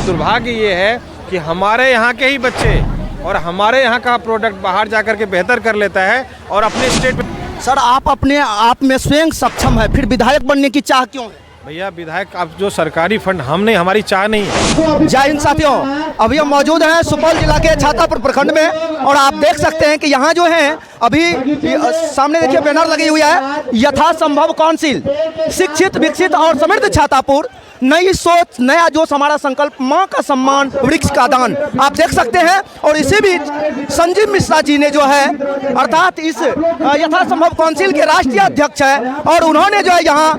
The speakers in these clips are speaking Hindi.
दुर्भाग्य ये है कि हमारे यहाँ के ही बच्चे और हमारे यहाँ का प्रोडक्ट बाहर जा कर के बेहतर कर लेता है और अपने स्टेट में। सर, आप अपने आप में स्वयं सक्षम है, फिर विधायक बनने की चाह क्यों है? भैया विधायक अब जो सरकारी फंड हम नहीं, हमारी चाह नहीं है। जय हिंद साथियों, अभी हम मौजूद हैं सुपौल जिला के छातापुर प्रखंड में और आप देख सकते हैं कि यहाँ जो है अभी सामने देखिए बैनर लगी हुई है, यथासंभव काउंसिल, शिक्षित विकसित और समृद्ध छातापुर, नई सोच नया जोश हमारा संकल्प, माँ का सम्मान वृक्ष का दान। आप देख सकते हैं और इसी बीच संजीव मिश्रा जी ने जो है अर्थात इस यथासंभव काउंसिल के राष्ट्रीय अध्यक्ष है और उन्होंने जो है यहाँ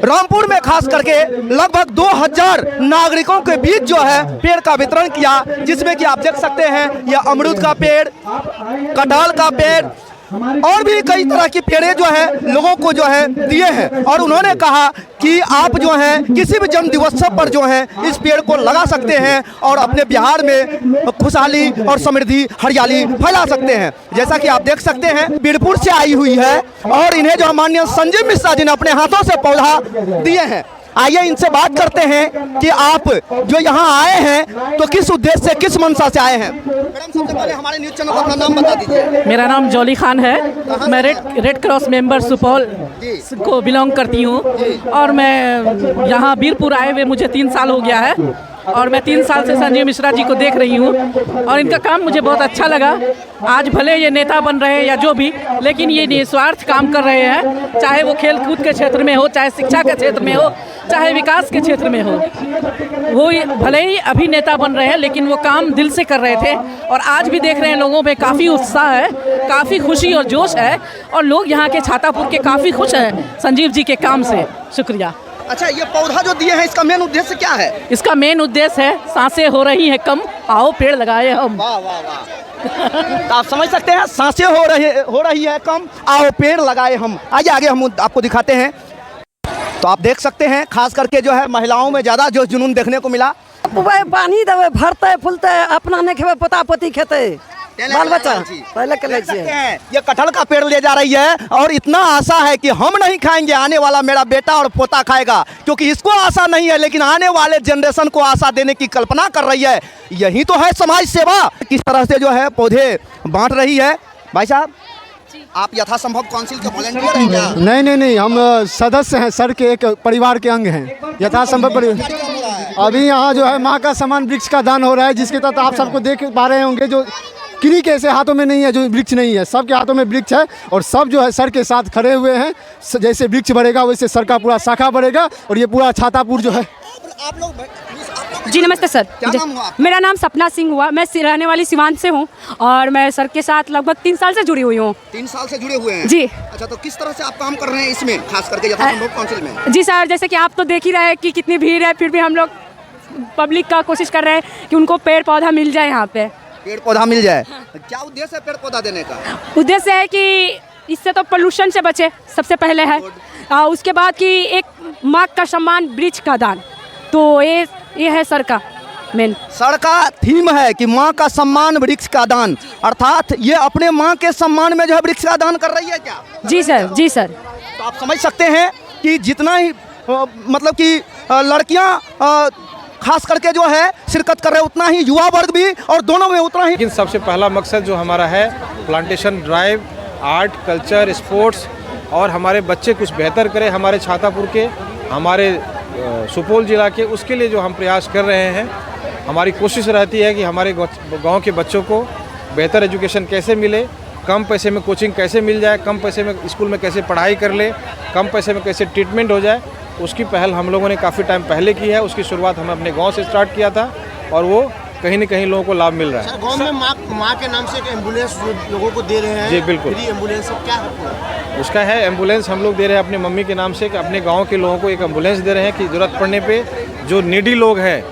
रामपुर में खास करके लगभग 2000 नागरिकों के बीच जो है पेड़ का वितरण किया, जिसमें कि आप देख सकते हैं यह अमरूद का पेड़, कटहल का पेड़ और भी कई तरह की पेड़े जो है लोगों को जो है दिए हैं। और उन्होंने कहा कि आप जो है किसी भी जन्म दिवस पर जो है इस पेड़ को लगा सकते हैं और अपने बिहार में खुशहाली और समृद्धि हरियाली फैला सकते हैं। जैसा कि आप देख सकते हैं बीरपुर से आई हुई है और इन्हें जो माननीय संजीव मिश्रा जी ने अपने हाथों से पौधा दिए हैं। आइए इनसे बात करते हैं कि आप जो यहाँ आए हैं तो किस उद्देश्य से, किस मंशा से आए हैं? मैडम, सबसे पहले हमारे न्यूज़ चैनल को अपना नाम बता दीजिए। मेरा नाम जॉली खान है, मैं रेड क्रॉस मेंबर सुपौल को बिलोंग करती हूँ और मैं यहाँ बीरपुर आए हुए मुझे 3 साल हो गया है और मैं 3 साल से संजीव मिश्रा जी को देख रही हूँ और इनका काम मुझे बहुत अच्छा लगा। आज भले ये नेता बन रहे हैं या जो भी, लेकिन ये निस्वार्थ काम कर रहे हैं, चाहे वो खेल कूद के क्षेत्र में हो, चाहे शिक्षा के क्षेत्र में हो, चाहे विकास के क्षेत्र में हो। वो भले ही अभी नेता बन रहे हैं लेकिन वो काम दिल से कर रहे थे और आज भी देख रहे हैं लोगों में काफ़ी उत्साह है, काफ़ी खुशी और जोश है और लोग यहाँ के छातापुर के काफ़ी खुश हैं संजीव जी के काम से। शुक्रिया। अच्छा, ये पौधा जो दिए हैं इसका मेन उद्देश्य क्या है? इसका मेन उद्देश्य है सांसें हो रही हैं कम, आओ पेड़ लगाए हम। वाह वाह वाह। तो आप समझ सकते हैं, सांसें हो रही है कम, आओ पेड़ लगाए हम। आइए आगे हम आपको दिखाते हैं। तो आप देख सकते हैं खास करके जो है महिलाओं में ज़्यादा जो जुनून देखने को मिला। पानी देवे, भरते फूलते, अपना नहीं खेवे, पोता पोती खेते, बाल बच्चा पहले के ले ये कटहल का पेड़ ले जा रही है और इतना आशा है कि हम नहीं खाएंगे, आने वाला मेरा बेटा और पोता खाएगा, क्योंकि इसको आशा नहीं है लेकिन आने वाले जनरेशन को आशा देने की कल्पना कर रही है। यही तो है समाज सेवा। किस तरह से जो है पौधे बांट रही है। भाई साहब, आप यथासंभव काउंसिल के वॉलंटियर हैं क्या? नहीं, हम सदस्य हैं, सर के एक परिवार के अंग हैं। यथासंभव परिवार अभी यहाँ जो है माँ का सम्मान वृक्ष का दान हो रहा है, जिसके तहत आप सबको देख पा रहे होंगे जो किन्हीं के ऐसे हाथों में नहीं है जो वृक्ष नहीं है, सबके हाथों में वृक्ष है और सब जो है सर के साथ खड़े हुए हैं। जैसे वृक्ष बढ़ेगा वैसे सर का पूरा शाखा बढ़ेगा और ये पूरा छातापुर जो है। आप लोग जी नमस्ते सर। क्या नाम हुआ? मेरा नाम सपना सिंह हुआ, मैं रहने वाली सिवान से हूँ और मैं सर के साथ लगभग 3 साल से जुड़ी हुई हूँ। 3 साल से जुड़े हुए हैं जी। अच्छा, तो किस तरह से आप काम कर रहे हैं इसमें, खास करके यथासंभव काउंसिल में? जी सर, जैसे कि आप तो देख ही रहे हैं कि कितनी भीड़ है, फिर भी हम लोग पब्लिक का कोशिश कर रहे हैं कि उनको पेड़ पौधा मिल जाए, यहाँ पे पेड़ पौधा मिल जाए। क्या उद्देश्य है पेड़ पौधा देने का? उद्देश्य है कि इससे तो पोल्यूशन से बचे, सबसे पहले है, उसके बाद कि एक माँ का सम्मान वृक्ष का दान, तो ये है सर का मेन। सर का थीम है कि माँ का सम्मान वृक्ष का दान, अर्थात ये अपने माँ के सम्मान में जो है वृक्ष का दान कर रही है क्या? जी सर, जी सर। तो आप समझ सकते हैं कि जितना ही मतलब कि लड़कियाँ खास करके जो है शिरकत कर रहे हैं, उतना ही युवा वर्ग भी और दोनों में उतना ही। लेकिन सबसे पहला मकसद जो हमारा है plantation drive, art, culture, sports और हमारे बच्चे कुछ बेहतर करें हमारे छातापुर के, हमारे सुपौल जिला के, उसके लिए जो हम प्रयास कर रहे हैं। हमारी कोशिश रहती है कि हमारे गांव के बच्चों को बेहतर एजुकेशन कैसे मिले, कम पैसे में कोचिंग कैसे मिल जाए, कम पैसे में स्कूल में कैसे पढ़ाई कर ले, कम पैसे में कैसे ट्रीटमेंट हो जाए। उसकी पहल हम लोगों ने काफ़ी टाइम पहले की है। उसकी शुरुआत हमने अपने गांव से स्टार्ट किया था और वो कहीं न कहीं लोगों को लाभ मिल रहा है। गांव में माँ के नाम से एक एम्बुलेंस लोगों को दे रहे हैं। जी बिल्कुल, फ्री एम्बुलेंस क्या है? उसका है एम्बुलेंस हम लोग दे रहे हैं अपनी मम्मी के नाम से, कि अपने गांव के लोगों को एक एम्बुलेंस दे रहे हैं कि ज़रूरत पड़ने पे जो नीडी लोग हैं,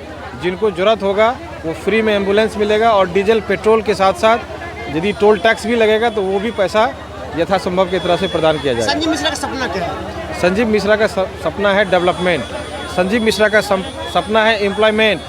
जिनको ज़रूरत होगा वो फ्री में एम्बुलेंस मिलेगा और डीजल पेट्रोल के साथ साथ यदि टोल टैक्स भी लगेगा तो वो भी पैसा यथासंभव की तरह से प्रदान किया जाएगा। संजीव मिश्रा का सपना क्या है? संजीव मिश्रा का सपना है डेवलपमेंट, संजीव मिश्रा का सपना है एम्प्लॉयमेंट,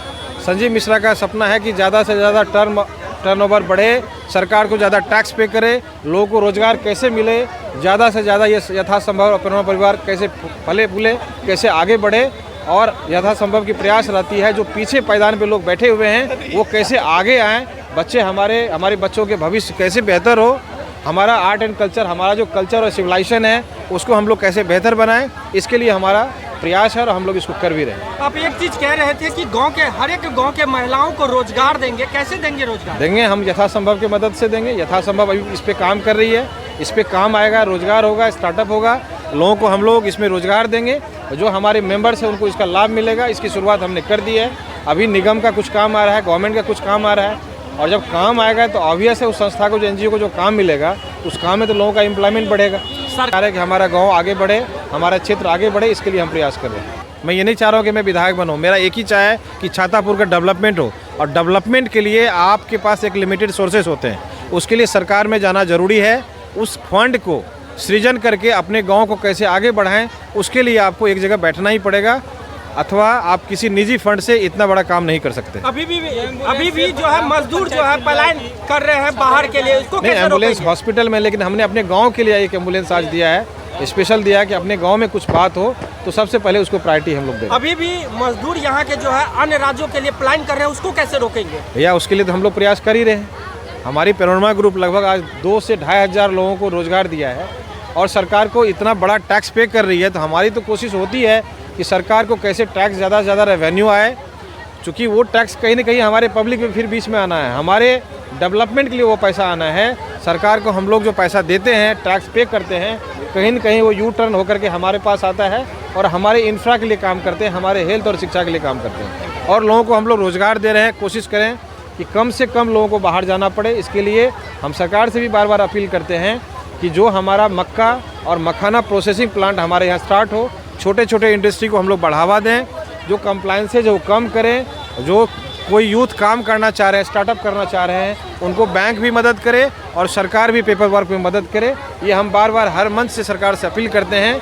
संजीव मिश्रा का सपना है कि ज़्यादा से ज़्यादा टर्नओवर बढ़े, सरकार को ज़्यादा टैक्स पे करे, लोगों को रोज़गार कैसे मिले, ज़्यादा से ज़्यादा ये यथासंभव अपना परिवार कैसे फले फूले, कैसे आगे बढ़े। और यथासंभव की प्रयास रहती है जो पीछे पायदान पे लोग बैठे हुए हैं वो कैसे आगे आएँ, बच्चे हमारे बच्चों के भविष्य कैसे बेहतर हो, हमारा आर्ट एंड कल्चर, हमारा जो कल्चर और सिविलाइजेशन है उसको हम लोग कैसे बेहतर बनाएं, इसके लिए हमारा प्रयास है और हम लोग इसको कर भी रहे हैं। आप एक चीज कह रहे थे कि गांव के हर एक गांव के महिलाओं को रोजगार देंगे, कैसे देंगे रोजगार? देंगे, हम यथासंभव की मदद से देंगे। यथासंभव अभी इस पे काम कर रही है, इस पे काम आएगा, रोजगार होगा, स्टार्टअप होगा, लोगों को हम लोग इसमें रोजगार देंगे। जो हमारे मेंबर्स हैं उनको इसका लाभ मिलेगा। इसकी शुरुआत हमने कर दी है। अभी निगम का कुछ काम आ रहा है, गवर्नमेंट का कुछ काम आ रहा है, और जब काम आएगा तो ऑब्वियस है उस संस्था को, जो एनजीओ को जो काम मिलेगा उस काम में तो लोगों का एम्प्लॉयमेंट बढ़ेगा। सरकार है कि हमारा गांव आगे बढ़े, हमारा क्षेत्र आगे बढ़े, इसके लिए हम प्रयास कर रहे हैं। मैं ये नहीं चाह रहा हूँ कि मैं विधायक बनूँ, मेरा एक ही चाह है कि छातापुर का डेवलपमेंट हो, और डेवलपमेंट के लिए आपके पास एक लिमिटेड सोर्सेस होते हैं, उसके लिए सरकार में जाना जरूरी है। उस फंड को सृजन करके अपने गाँव को कैसे आगे बढ़ाएँ, उसके लिए आपको एक जगह बैठना ही पड़ेगा, अथवा आप किसी निजी फंड से इतना बड़ा काम नहीं कर सकते। अभी भी जो है मजदूर जो है पलायन कर रहे हैं बाहर के लिए, उसको नहीं, कैसे एम्बुलेंस रोकेंगे? हॉस्पिटल में, लेकिन हमने अपने गांव के लिए एक एम्बुलेंस आज दिया है, स्पेशल दिया है कि अपने गांव में कुछ बात हो तो सबसे पहले उसको प्रायोरिटी हम लोग दें। अभी भी मजदूर यहाँ के जो है अन्य राज्यों के लिए पलायन कर रहे हैं, उसको कैसे रोकेंगे? भैया उसके लिए तो हम लोग प्रयास कर ही रहे हैं। हमारी पैनोरमा ग्रुप लगभग आज 2 से 2.5 हज़ार लोगों को रोजगार दिया है, और सरकार को इतना बड़ा टैक्स पे कर रही है, तो हमारी तो कोशिश होती है कि सरकार को कैसे टैक्स ज़्यादा से ज़्यादा रेवेन्यू आए, चूँकि वो टैक्स कहीं ना कहीं हमारे पब्लिक में फिर बीच में आना है, हमारे डेवलपमेंट के लिए वो पैसा आना है। सरकार को हम लोग जो पैसा देते हैं, टैक्स पे करते हैं, कहीं ना कहीं वो यू टर्न होकर के हमारे पास आता है, और हमारे इंफ्रा के लिए काम करते हैं, हमारे हेल्थ और शिक्षा के लिए काम करते हैं, और लोगों को हम लोग रोज़गार दे रहे हैं। कोशिश करें कि कम से कम लोगों को बाहर जाना पड़े। इसके लिए हम सरकार से भी बार बार अपील करते हैं कि जो हमारा मक्का और मखाना प्रोसेसिंग प्लांट हमारे यहाँ स्टार्ट हो, छोटे छोटे इंडस्ट्री को हम लोग बढ़ावा दें, जो कंप्लायंसेज जो कम करें, जो कोई यूथ काम करना चाह रहे हैं, स्टार्टअप करना चाह रहे हैं, उनको बैंक भी मदद करे और सरकार भी पेपर वर्क में मदद करे। ये हम बार बार हर मंच से सरकार से अपील करते हैं।